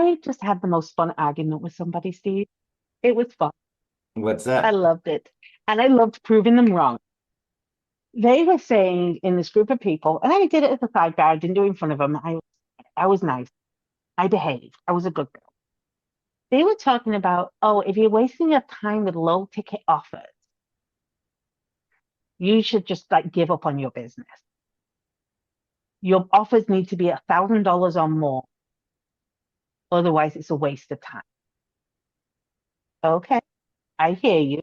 I just had the most fun argument with somebody, Steve. It was fun. What's I that? loved it. And I loved proving them wrong. They were saying in this group of people, and I did it as a sidebar, I didn't do it in front of them. I was nice. I behaved. I was a good girl. They were talking about, oh, if you're wasting your time with low ticket offers, you should just like give up on your business. Your offers need to be $1,000 or more. Otherwise, it's a waste of time. Okay, I hear you.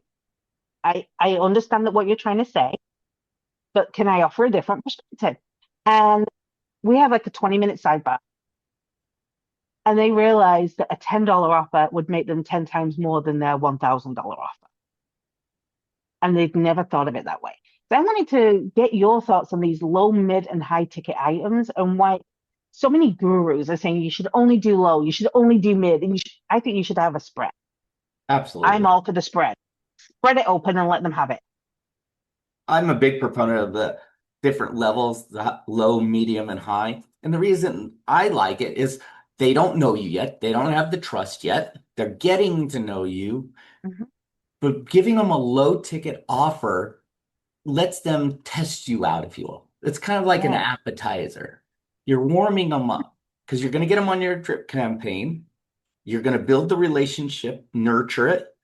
I understand that what you're trying to say, but can I offer a different perspective? And we have like a 20-minute sidebar. And they realized that a $10 offer would make them 10 times more than their $1,000 offer. And they've never thought of it that way. So I wanted to get your thoughts on these low, mid, and high ticket items and why so many gurus are saying you should only do low, you should only do mid, and I think you should have a spread. I'm Absolutely. all for the spread. Spread it open and let them have it. I'm a big proponent of the different levels, the low, medium, and high. And the reason I like it is they don't know you yet. They don't have the trust yet. They're getting to know you, Mhm. but giving them a low ticket offer lets them test you out, if you will. It's kind of like an Yeah. appetizer. You're warming them up because you're going to get them on your drip campaign. You're going to build the relationship, nurture it.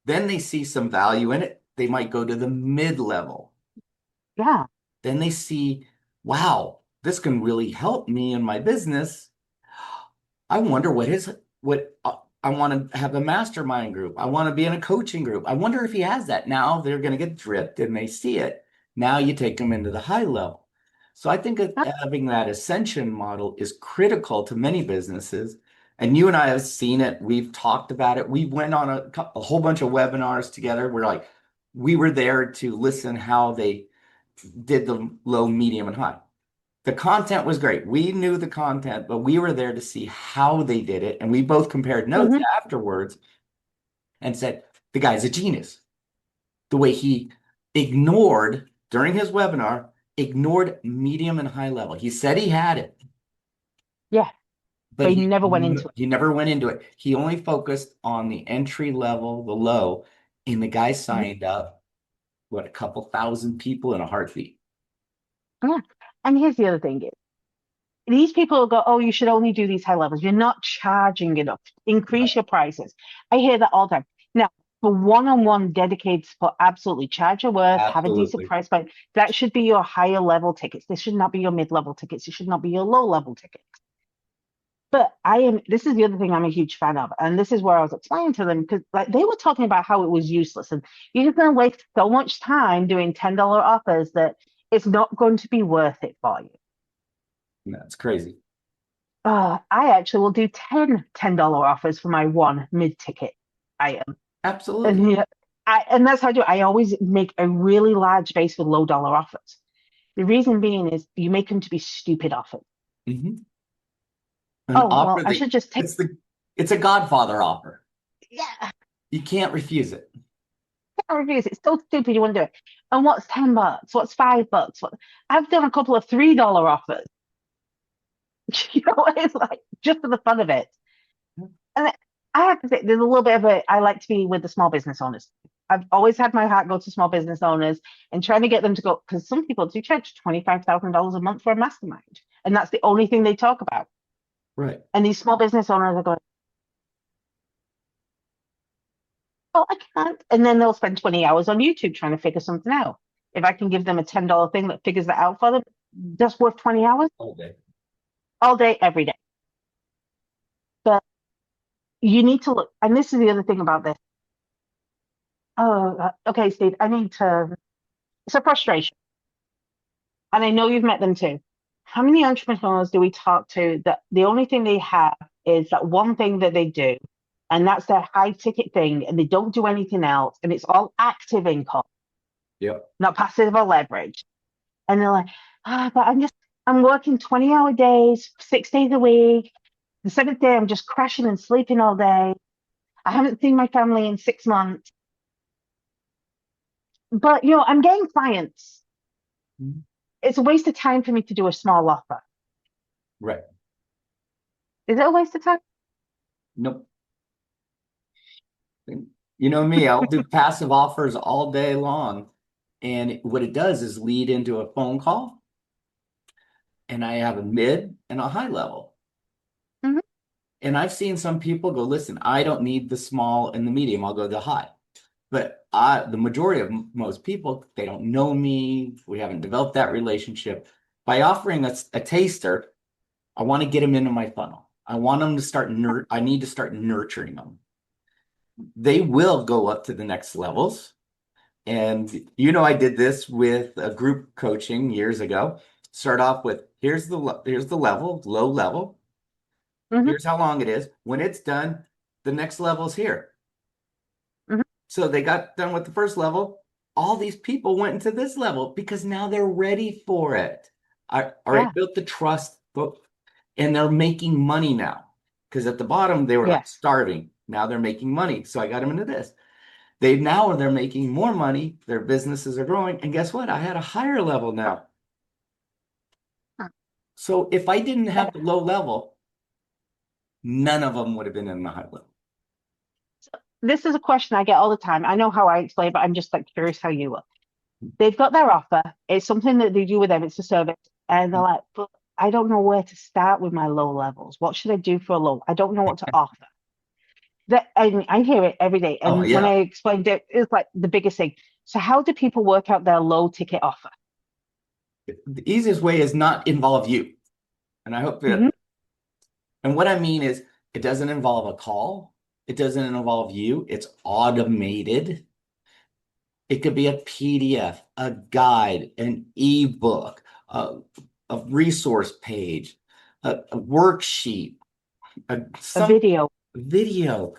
Then they see some value in it. They might go to the mid level. Yeah. Then they see, wow, this can really help me in my business. I wonder what I want to have a mastermind group. I want to be in a coaching group. I wonder if he has that. Now they're going to get dripped and they see it. Now you take them into the high level. So I think that Yeah. having that ascension model is critical to many businesses. And you and I have seen it. We've talked about it. We went on a whole bunch of webinars together. We were there to listen how they did the low, medium, and high. The content was great. We knew the content, but we were there to see how they did it. And we both compared notes Hmm. afterwards and said, the guy's a genius. The way he ignored during his webinar, ignored medium and high level. He said he had it, Yeah. but But he never went into it. he never went into it. He only focused on the entry level, the low, and the guy Mhm. signed up, what, a couple thousand people in a heartbeat. Yeah. And here's the other thing is these people go, oh, you should only do these high levels. You're not charging enough. Increase Right. your prices. I hear that all the time. Now, for one-on-one dedicated support, absolutely charge your worth, have a decent Absolutely. price point. That should be your higher level tickets. This should not be your mid-level tickets. It should not be your low-level tickets. But this is the other thing I'm a huge fan of. And this is where I was explaining to them because like they were talking about how it was useless. And you're just going to waste so much time doing $10 offers that it's not going to be worth it for you. That's crazy. I actually will do $10 offers for my one mid-ticket item. Absolutely. And yeah, and that's how I do it. I always make a really large base with low dollar offers. The reason being is you make them to be stupid offers. Mhm. An Oh, well, offer I that should just take, it's a Godfather offer. yeah, You can't refuse it. reviews. It's so stupid you want to do it. And what's $10? What's $5? I've done a couple of $3 offers. You know, it's like just for the fun of it. And I have to say, there's a little bit of I like to be with the small business owners. I've always had my heart go to small business owners and trying to get them to go, because some people do charge $25,000 a month for a mastermind. And that's the only thing they talk about. Right. And these small business owners are going, oh, I can't. And then they'll spend 20 hours on YouTube trying to figure something out. If I can give them a $10 thing that figures that out for them, that's worth 20 hours All day. all day, every day. But you need to look, and this is the other thing about this. Oh, okay, Steve, I need to, it's a frustration. And I know you've met them too. How many entrepreneurs do we talk to that the only thing they have is that one thing that they do, and that's their high ticket thing, and they don't do anything else, and it's all active income, Yep. not passive or leverage. And they're like, but I'm working 20-hour days, 6 days a week. The seventh day, I'm just crashing and sleeping all day. I haven't seen my family in 6 months, but I'm getting clients. Mhm. It's a waste of time for me to do a small offer. Right. Is it a waste of time? Nope. You know me, I'll do passive offers all day long. And what it does is lead into a phone call, and I have a mid and a high level. Hmm. And I've seen some people go, listen, I don't need the small and the medium, I'll go the high. But the majority of most people, they don't know me. We haven't developed that relationship. By offering a taster, I want to get them into my funnel. I want them to I need to start nurturing them. They will go up to the next levels. And I did this with a group coaching years ago. Start off with here's the level, low level. Hmm. Here's how long it is. When it's done, the next level's here. Hmm. So they got done with the first level. All these people went into this level because now they're ready for it. I already Yeah. built the trust, and they're making money now. Because at the bottom, they were like Yes. starving. Now they're making money. So I got them into this. They're making more money. Their businesses are growing. And guess what? I had a higher level now. Huh. So if I didn't Yeah. have the low level, none of them would have been in the high level. This is a question I get all the time. I know how I explain, but I'm just like curious how you look. They've got their offer. It's something that they do with them. It's a service. And they're like, but I don't know where to start with my low levels. What should I do for a low? I don't know what to offer. And I hear it every day. Oh And when yeah. I explained it, it's like the biggest thing. So how do people work out their low ticket offer? The easiest way is not involve you. And I hope Hmm. that, and what I mean is it doesn't involve a call. It doesn't involve you. It's automated. It could be a PDF, a guide, an ebook, a resource page, a worksheet, A some video, video.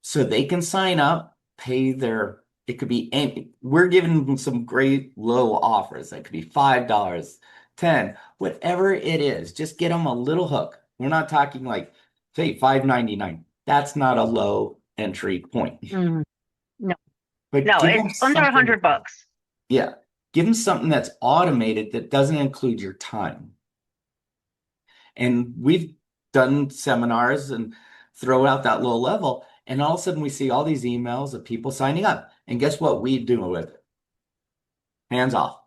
So they can sign up, pay it could be we're giving them some great low offers. That could be $5, 10, whatever it is. Just get them a little hook. We're not talking like, say, $5.99. That's not a low entry point. mm, no, But no, give them it's under a something. hundred bucks. Yeah. Give them something that's automated that doesn't include your time. And we've done seminars and throw out that low level. And all of a sudden we see all these emails of people signing up. And guess what we do with it? Hands off.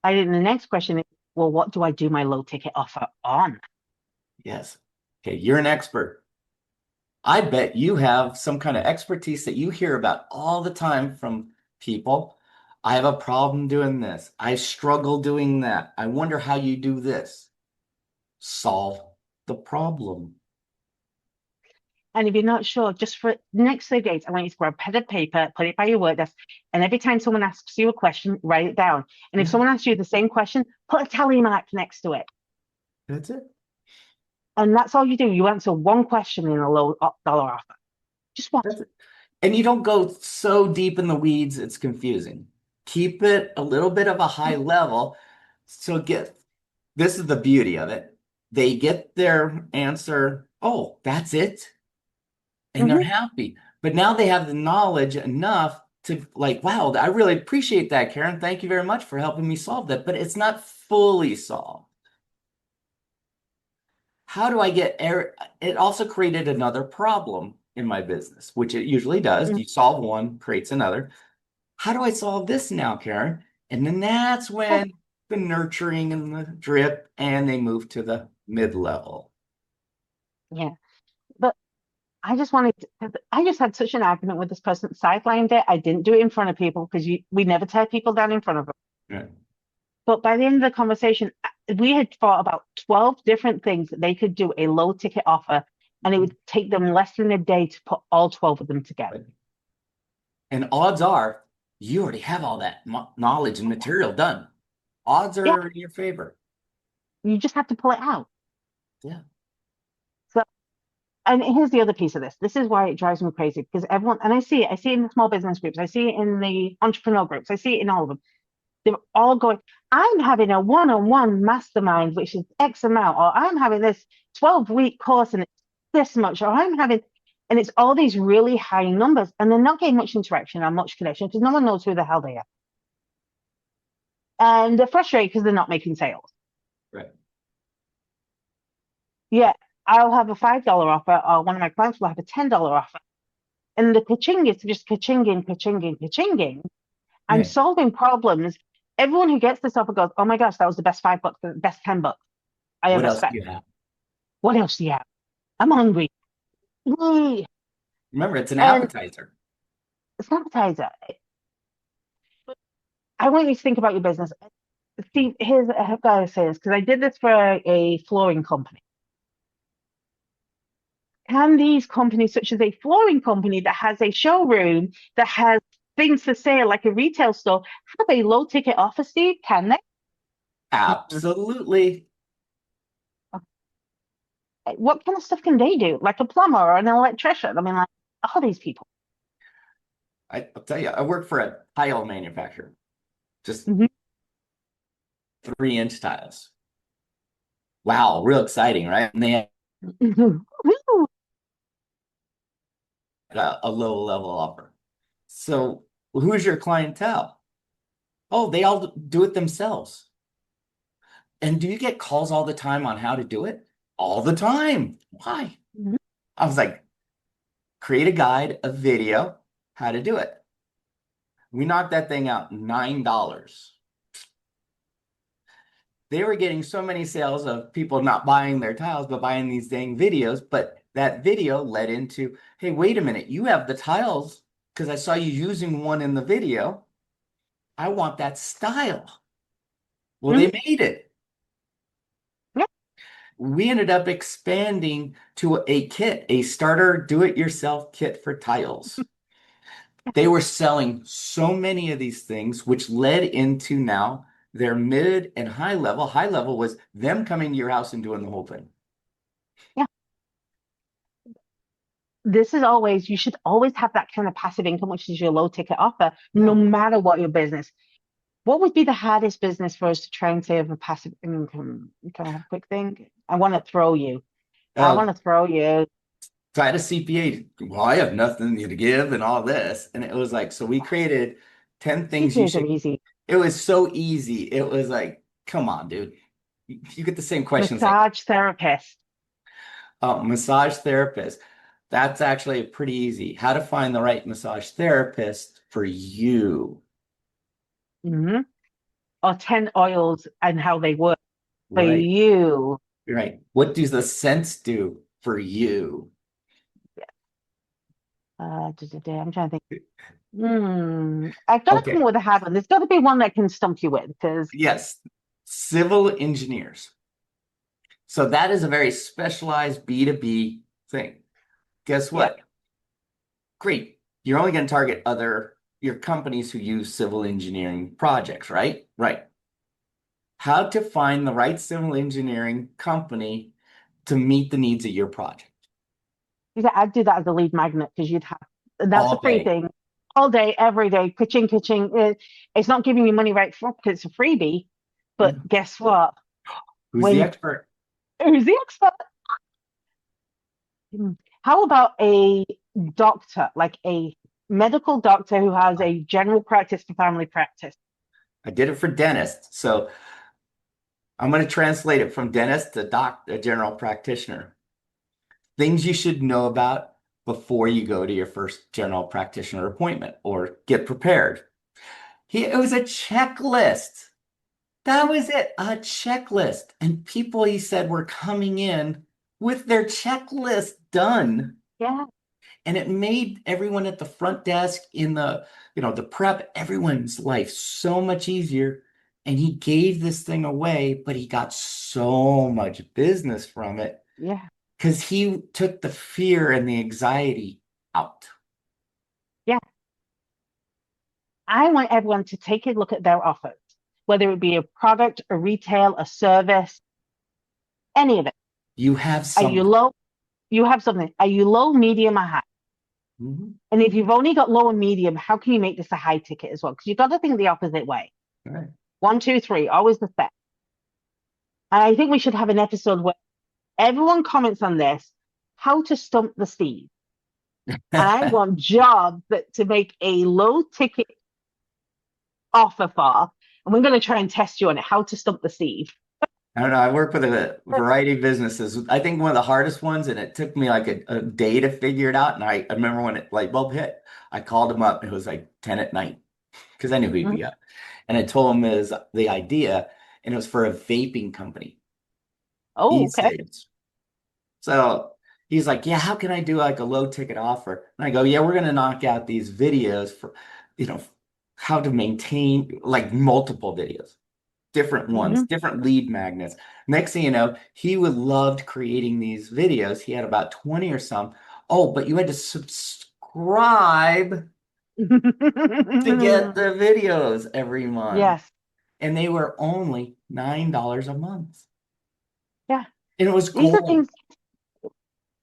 I think the next question is, well, what do I do my low ticket offer on? Yes. Okay, you're an expert. I bet you have some kind of expertise that you hear about all the time from people. I have a problem doing this. I struggle doing that. I wonder how you do this. Solve the problem. And if you're not sure, just for the next 3 days, I want you to grab a pen and paper, put it by your work desk, and every time someone asks you a question, write it down. And if Yeah, someone asks you the same question, put a tally mark next to it. that's it. And that's all you do. You answer one question in a low dollar offer. Just one. That's it. And you don't go so deep in the weeds, it's confusing. Keep it a little bit of a high level. So this is the beauty of it. They get their answer, oh, that's it. And they're Mm-hmm. happy. But now they have the knowledge enough to like, wow, I really appreciate that, Karen. Thank you very much for helping me solve that. But it's not fully solved. How do I get air? It also created another problem in my business, which it usually does. You solve one, creates another. How do I solve this now, Karen? And then that's when the nurturing and the drip, and they move to the mid level. Yeah. But I just wanted to, I just had such an argument with this person, sidelined it. I didn't do it in front of people because we never tear people down in front of them. Yeah. But by the end of the conversation, we had thought about 12 different things that they could do a low ticket offer, and it would take them less than a day to put all 12 of them together. And odds are you already have all that knowledge and material done. Odds Yeah, are in your favor. you just have to pull it out. Yeah. So, and here's the other piece of this. This is why it drives me crazy because everyone, and I see it in the small business groups, I see it in the entrepreneur groups, I see it in all of them. They're all going, I'm having a one-on-one mastermind, which is X amount, or I'm having this 12-week course and it's this much, or I'm having, and it's all these really high numbers, and they're not getting much interaction or much connection because no one knows who the hell they are. And they're frustrated because they're not making sales. Right. Yeah, I'll have a $5 offer, or one of my clients will have a $10 offer. And the ka-ching is just ka-chinging, ka-chinging, ka-chinging. I'm Yeah. solving problems. Everyone who gets this offer goes, oh my gosh, that was the best $5, the best $10 I What ever else spent. do you have? What else do you have? I'm hungry. Yay. Remember, it's an And appetizer. it's an appetizer. I want you to think about your business. See, here's, I've got to say this because I did this for a flooring company. Can these companies, such as a flooring company that has a showroom that has things for sale like a retail store, have a low ticket offer, Steve? Can they? Mm. Absolutely. What kind of stuff can they do? Like a plumber or an electrician? I mean, like, all these people. I'll tell you, I work for a tile manufacturer, just Mhm. 3-inch tiles. Wow, real exciting, right? And they have a low level offer. So who's your clientele? Oh, they all do it themselves. And do you get calls all the time on how to do it? All the time. Why? Mhm. I was like, create a guide, a video, how to do it. We knocked that thing out $9. They were getting so many sales of people not buying their tiles, but buying these dang videos. But that video led into, hey, wait a minute, you have the tiles because I saw you using one in the video. I want that style. Well, Mhm. they made it. Yeah. We ended up expanding to a kit, a starter do-it-yourself kit for tiles. They were selling so many of these things, which led into now their mid and high level. High level was them coming to your house and doing the whole thing. Yeah. This is always, you should always have that kind of passive income, which is your low ticket offer, no Yeah. matter what your business. What would be the hardest business for us to try and save a passive income? Can I have a quick thing? I want to throw you. I Uh, want to throw you. so I had a CPA. Well, I have nothing to give and all this. And it was like, so we created 10 things you CPAs are should. easy. It was so easy. It was like, come on, dude. You get the same questions like Massage therapist. massage therapist. That's actually pretty easy. How to find the right massage therapist for you, Hmm. Or 10 oils and how they work for right? you. Right. What does the scents do for you? I'm trying to think. I've got to come Okay. up with a hard one. There's got to be one that can stump you with because, Yes. Civil engineers. So that is a very specialized B2B thing. Guess yeah, what? Great. You're only going to target your companies who use civil engineering projects, right? Right. How to find the right civil engineering company to meet the needs of your project I'd do that as a lead magnet because you'd have, that's a all free day. thing all day, every day. Ka-ching, ka-ching. It's not giving you money right front because it's a freebie. But Yeah. guess what? Who's the When expert? who's the expert? How about a doctor, like a medical doctor who has a general practice for family practice? I did it for dentists. So I'm going to translate it from dentist to a general practitioner. Things you should know about before you go to your first general practitioner appointment or get prepared. It was a checklist. That was it, a checklist. And people, he said, were coming in with their checklist done. Yeah, And it made everyone at the front desk in the prep, everyone's life so much easier. And he gave this thing away, but he got so much business from it yeah, because he took the fear and the anxiety out. yeah. I want everyone to take a look at their offers, whether it be a product, a retail, a service, any of it. You have Are you something. low? You have something. Are you low, medium, or high? Mhm. And if you've only got low and medium, how can you make this a high ticket as well? Because you've got to think the opposite way. Right. One, two, three, always the set. And I think we should have an episode where everyone comments on this, how to stump the Steve. And I want jobs that to make a low ticket offer for. And we're going to try and test you on it, how to stump the Steve. I don't know. I work with a variety of businesses. I think one of the hardest ones, and it took me like a day to figure it out. And I remember when it light bulb hit, I called him up. It was like 10 at night because I knew he'd be Mhm. up. And I told him his the idea, and it was for a vaping company, Oh, okay. e-cigs. So he's like, "Yeah, how can I do like a low ticket offer?" And I go, "Yeah, we're gonna knock out these videos for, you know, how to maintain like multiple videos, different ones, Hmm. different lead magnets." Next thing you know, he would loved creating these videos. He had about 20 or some. Oh, but you had to subscribe to get the videos every month. Yes. And they were only $9 a month. Yeah. And it was These are gold.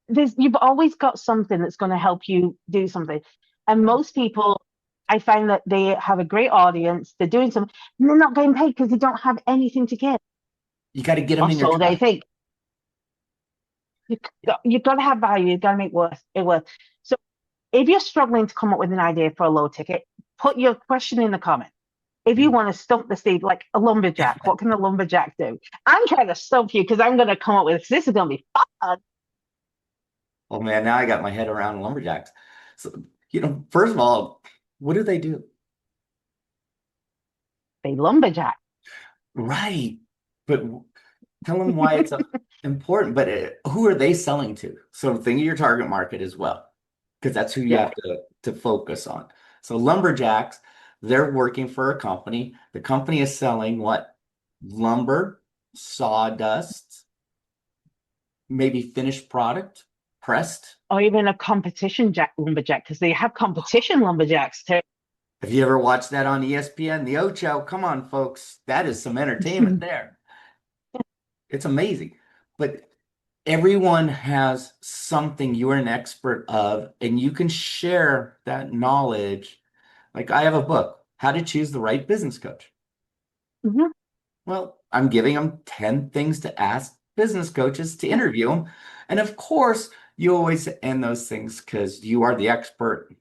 things. You've always got something that's going to help you do something. And most people, I find that they have a great audience, they're doing something, and they're not getting paid because they don't have anything to give. You got to get them Or in your so they tribe. think. You, you've got to have value, you've got to make it worth. So if you're struggling to come up with an idea for a low ticket, put your question in the comment. If you want to stump the Steve like a lumberjack, what can a lumberjack do? I'm trying to stump you because I'm going to come up with this is going to be fun. Oh man, now I got my head around lumberjacks. So, first of all, what do they do? They lumberjack. Right. But tell them why it's important. But who are they selling to? So think of your target market as well, because that's who you Yeah. have to focus on. So lumberjacks, they're working for a company. The company is selling what? Lumber, sawdust, maybe finished product, pressed. Or even a competition lumberjack because they have competition lumberjacks too. Have you ever watched that on ESPN? The Ocho, come on, folks. That is some entertainment there. It's amazing. But everyone has something you're an expert of, and you can share that knowledge. Like I have a book, How to Choose the Right Business Coach. Hmm. Well, I'm giving them 10 things to ask business coaches to Yeah. interview them. And of course, you always end those things because you are the expert.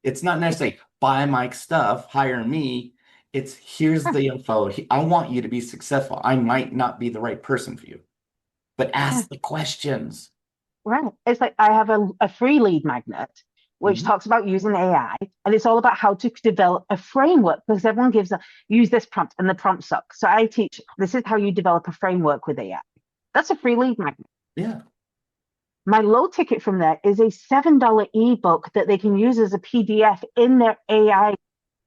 It's not necessarily buy my stuff, hire me. It's here's Yeah. the info. I want you to be successful. I might not be the right person for you, but Yeah. ask the questions. Right. It's like I have a free lead magnet which Mhm. talks about using AI, and it's all about how to develop a framework because everyone gives a use this prompt and the prompt sucks. So I teach this is how you develop a framework with AI. That's a free lead magnet. Yeah. My low ticket from there is a $7 ebook that they can use as a PDF in their AI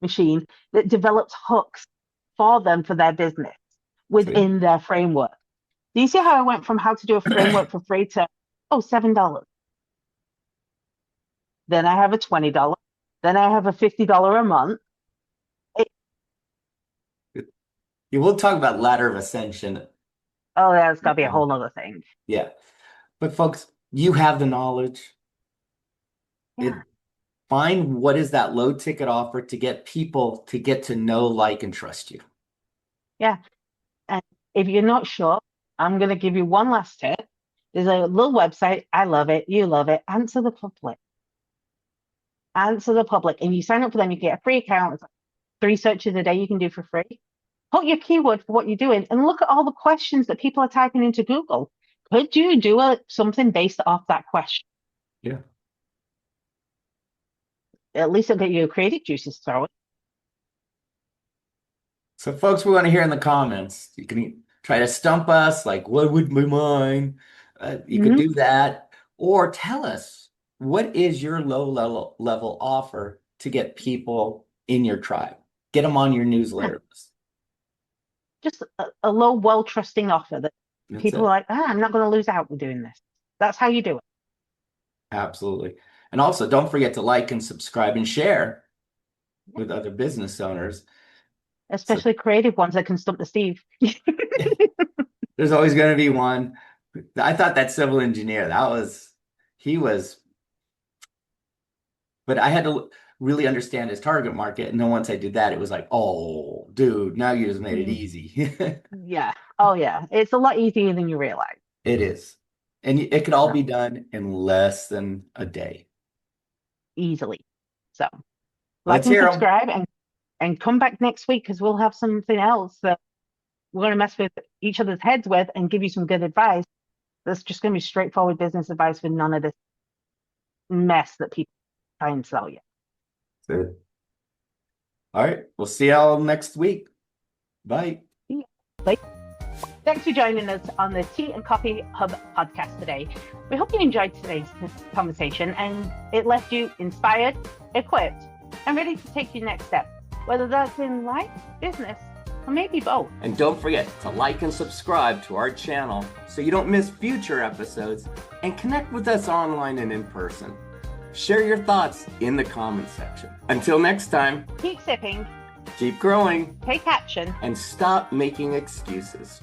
machine that develops hooks for them for their business See? within their framework. Do you see how I went from how to do a framework for free to, oh, $7? Then I have a $20. Then I have a $50 a month. It, Yeah, we'll talk about ladder of ascension. oh, that's got to be a whole other thing. Yeah. But folks, you have the knowledge. Yeah. It find what is that low ticket offer to get people to get to know, like, and trust you. Yeah. And if you're not sure, I'm going to give you one last tip. There's a little website. I love it. You love it. Answer the public. Answer the public. And you sign up for them, you get a free account. It's like 3 searches a day you can do for free. Put your keyword for what you're doing and look at all the questions that people are typing into Google. Could you do something based off that question? Yeah. At least it'll get your creative juices flowing. So, folks, we want to hear in the comments. You can try to stump us, like, what would be mine? You could Mm-hmm. do that, or tell us what is your low level offer to get people in your tribe, get them on your Yeah. newsletter list. Just a low, well trusting offer that That's people are it. like, I'm not going to lose out with doing this. That's how you do it, Absolutely. And also, don't forget to like and subscribe and share with other business owners. So, especially creative ones that can stump the Steve. there's always going to be one. I thought that civil engineer, he was, but I had to really understand his target market. And then once I did that, it was like, oh, dude, now you just made it Mm, easy. yeah. Oh, yeah. It's a lot easier than you realize. It is. And it could all So be done in less than a day. easily. So like Let's and hear them. subscribe and come back next week because we'll have something else that we're going to mess with each other's heads with and give you some good advice. That's just going to be straightforward business advice with none of this mess that people try and sell you. That's it. All right. We'll see y'all next week. Bye. Yeah. Like, thanks for joining us on the Tea and Coffee Hub podcast today. We hope you enjoyed today's conversation and it left you inspired, equipped, and ready to take your next step, whether that's in life, business, or maybe both. And don't forget to like and subscribe to our channel so you don't miss future episodes, and connect with us online and in person. Share your thoughts in the comments section. Until next time, Keep sipping, keep growing, take action, and stop making excuses.